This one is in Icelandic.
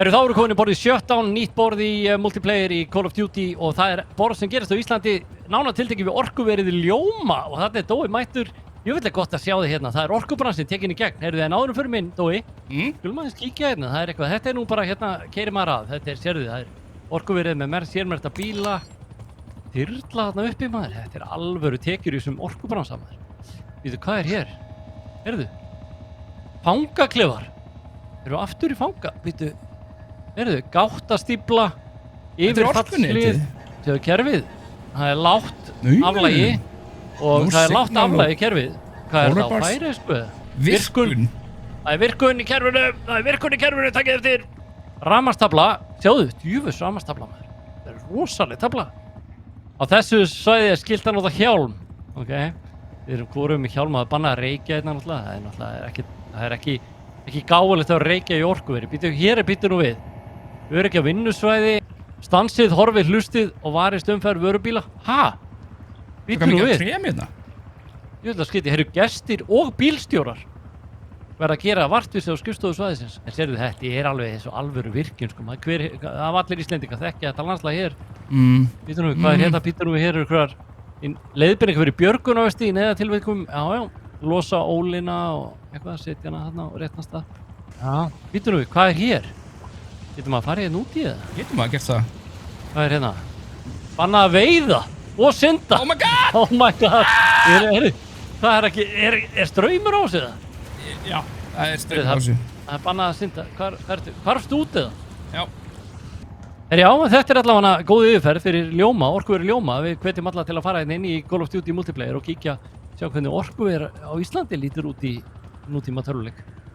Þá eru komin í borðið Shutdown, nýtt borð í multiplayer í Call of Duty og það borð sem gerist á Íslandi nánar tiltekið við orkuverið Ljóma og þetta Dói mættur. Jöfnlega gott að sjá þið hérna, það orkubransinn tekin í gegn. Heyrðu þið áður fyrir minn, Dói? Skulum aðeins kíkja hérna, það eitthvað, þetta nú bara hérna, keyrir maður að, þetta sérðu þið, það orkuverið með sérmerkta bíla, þyrla þarna uppi maður, þetta alvöru tekjur í þessum orkubransa maður. Vítu, hvað hér? Heyrðu, fangaklefar, eru aftur í fanga, vítu. Heyrðu, gáttastífla, yfirfallslið, sjáðu kerfið, það lágt aflagi og það lágt aflagi kerfið. Hvað það á færeysku? Virkun. Það virkun í kerfinu, takkið eftir. Rafmagnstafla, sjáðu, djúfus rafmagnstafla maður. Það rosaleg tafla. Á þessu svæði skilta nota hjálm, ok? Við erum hvorum í hjálm að banna að reykja hérna náttúrulega, það er ekki gáfulegt að reykja í orkuveri. Hér býttu nú við. Öryggi á vinnusvæði, stansið, horfið, hlustið og varist umferð vörubíla. Ha? Býttu nú við. Ég vil að skyti, hér eru gestir og bílstjórar verða að gera vartvísi á skrifstofu svæðisins. En sérðu þetta, alveg þessu alvöru virkjun, sko. Af allir Íslendingar þekkja þetta landslag hér. Býttu nú við, hvað hérna? Býttu nú við, hér eru hverjar leiðbeiningar fyrir björgunarvesti í neyðartilvikum. Já, losa ólina og eitthvað, setja hana þarna og réttna stað. Já, býttu nú við, hvað hér? Getum maður að fara hérna út í það? Getum maður að gert það. Hvað hérna? Bannað að veiða og synda. Oh my god! Oh my god! Heyrðu, það ekki, straumur á sig það? Já, það straumur á sig. Það bannað að synda. Hvarfstu út eða? Já. Já, þetta allavega góð yfirferð fyrir Ljóma, orkuveri Ljóma. Við hvetjum alla til að fara hérna inn í Call of Duty multiplayer og kíkja, sjá hvernig orkuver á Íslandi lítur út í nútíma töluleik.